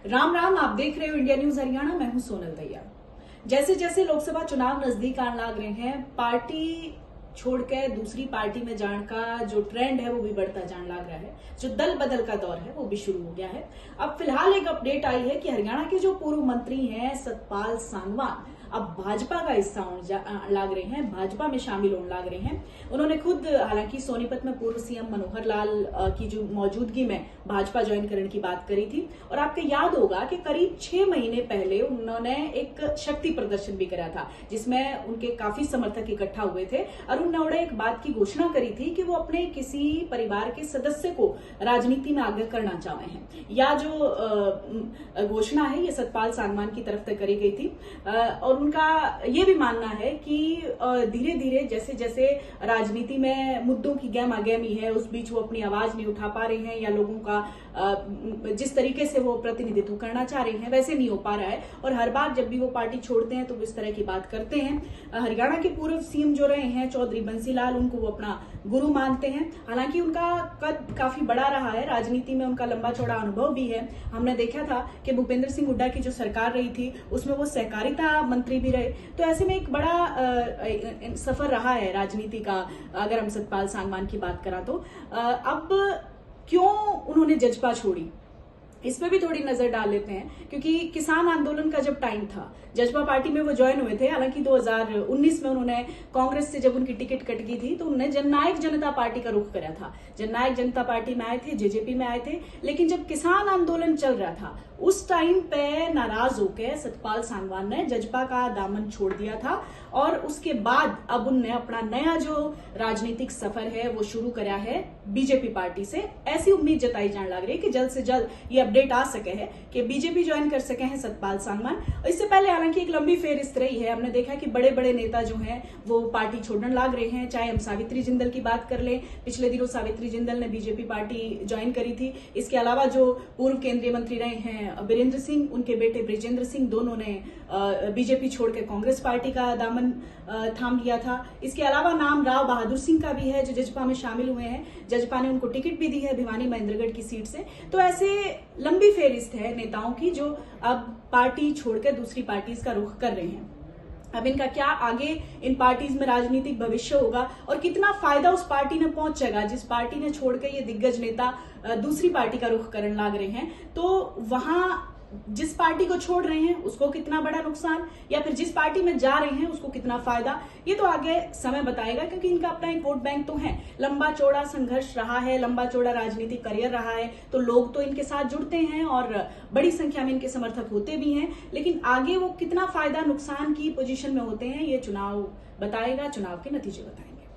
राम राम, आप देख रहे हो इंडिया न्यूज हरियाणा। मैं हूं सोनल दैया। जैसे जैसे लोकसभा चुनाव नजदीक आने लग रहे हैं, पार्टी छोड़कर दूसरी पार्टी में जाने का जो ट्रेंड है वो भी बढ़ता जाने लग रहा है। जो दल बदल का दौर है वो भी शुरू हो गया है। अब फिलहाल एक अपडेट आई है कि हरियाणा के जो पूर्व मंत्री हैं सतपाल सांगवान अब भाजपा का हिस्सा होने लग रहे हैं, भाजपा में शामिल होने लग रहे हैं। उन्होंने खुद हालांकि सोनीपत में पूर्व सीएम मनोहर लाल की जो मौजूदगी में भाजपा ज्वाइन करने की बात करी थी। और आपको याद होगा कि करीब 6 महीने पहले उन्होंने एक शक्ति प्रदर्शन भी करा था जिसमें उनके काफी समर्थक इकट्ठा हुए थे और उन्होंने एक बात की घोषणा करी थी कि वो अपने किसी परिवार के सदस्य को राजनीति में आगे करना चाहते हैं। या जो घोषणा है ये सतपाल सांगवान की तरफ से करी गई थी और उनका ये भी मानना है कि धीरे धीरे जैसे जैसे राजनीति में मुद्दों की गहमागहमी है उस बीच वो अपनी आवाज नहीं उठा पा रहे हैं या लोगों का जिस तरीके से वो प्रतिनिधित्व करना चाह रहे हैं वैसे नहीं हो पा रहा है। और हर बार जब भी वो पार्टी छोड़ते हैं तो वो इस तरह की बात करते हैं। हरियाणा के पूर्व सीएम जो रहे हैं चौधरी बंसी लाल, उनको वो अपना गुरु मानते हैं। हालांकि उनका कद काफी बड़ा रहा है, राजनीति में उनका लंबा चौड़ा अनुभव भी है। हमने देखा था कि भूपेंद्र सिंह हुड्डा की जो सरकार रही थी उसमें वो सहकारिता मंत्री भी रहे। तो ऐसे में एक बड़ा सफर रहा है राजनीति का अगर हम सतपाल सांगवान की बात करा तो। अब क्यों उन्होंने जजपा छोड़ी इस पे भी थोड़ी नजर डाल लेते हैं, क्योंकि किसान आंदोलन का जब टाइम था जजपा पार्टी में वो ज्वाइन हुए थे। हालांकि 2019 में उन्होंने कांग्रेस से जब उनकी टिकट कट गई थी तो उन्होंने जननायक जनता पार्टी का रुख करा था। जननायक जनता पार्टी में आए थे, जेजेपी में आए थे। लेकिन जब किसान आंदोलन चल रहा था उस टाइम पे नाराज होकर सतपाल सांगवान ने जजपा का दामन छोड़ दिया था और उसके बाद अब उनने अपना नया जो राजनीतिक सफर है वो शुरू करा है बीजेपी पार्टी से। ऐसी उम्मीद जताई जाने लग रही है कि जल्द से जल्द ये अपडेट आ सके है कि बीजेपी ज्वाइन कर सके हैं सतपाल सांगवान। इससे पहले हालांकि एक लंबी फेरिस्त रही है। हमने देखा कि बड़े बड़े नेता जो हैं वो पार्टी छोड़ने लग रहे हैं। चाहे हम सावित्री जिंदल की बात कर लें, पिछले दिनों सावित्री जिंदल ने बीजेपी पार्टी ज्वाइन करी थी। इसके अलावा जो पूर्व केंद्रीय मंत्री रहे हैं वीरेंद्र सिंह, उनके बेटे ब्रिजेंद्र सिंह, दोनों ने बीजेपी छोड़कर कांग्रेस पार्टी का दामन थाम लिया था। इसके अलावा नाम राव बहादुर सिंह का भी है जो जजपा में शामिल हुए हैं। जजपा ने उनको टिकट भी दी है भिवानी महेंद्रगढ़ की सीट से। तो ऐसे लंबी फेरिस्त है नेताओं की जो अब पार्टी छोड़कर दूसरी पार्टी का रुख कर रहे हैं। अब इनका क्या आगे इन पार्टीज में राजनीतिक भविष्य होगा और कितना फायदा उस पार्टी में पहुंचेगा जिस पार्टी ने छोड़कर ये दिग्गज नेता दूसरी पार्टी का रुख करने लग रहे हैं। तो वहां जिस पार्टी को छोड़ रहे हैं उसको कितना बड़ा नुकसान या फिर जिस पार्टी में जा रहे हैं उसको कितना फायदा, ये तो आगे समय बताएगा। क्योंकि इनका अपना एक वोट बैंक तो है, लंबा चौड़ा संघर्ष रहा है, लंबा चौड़ा राजनीतिक करियर रहा है, तो लोग तो इनके साथ जुड़ते हैं और बड़ी संख्या में इनके समर्थक होते भी हैं। लेकिन आगे वो कितना फायदा नुकसान की पोजीशन में होते हैं ये चुनाव बताएगा, चुनाव के नतीजे बताएंगे।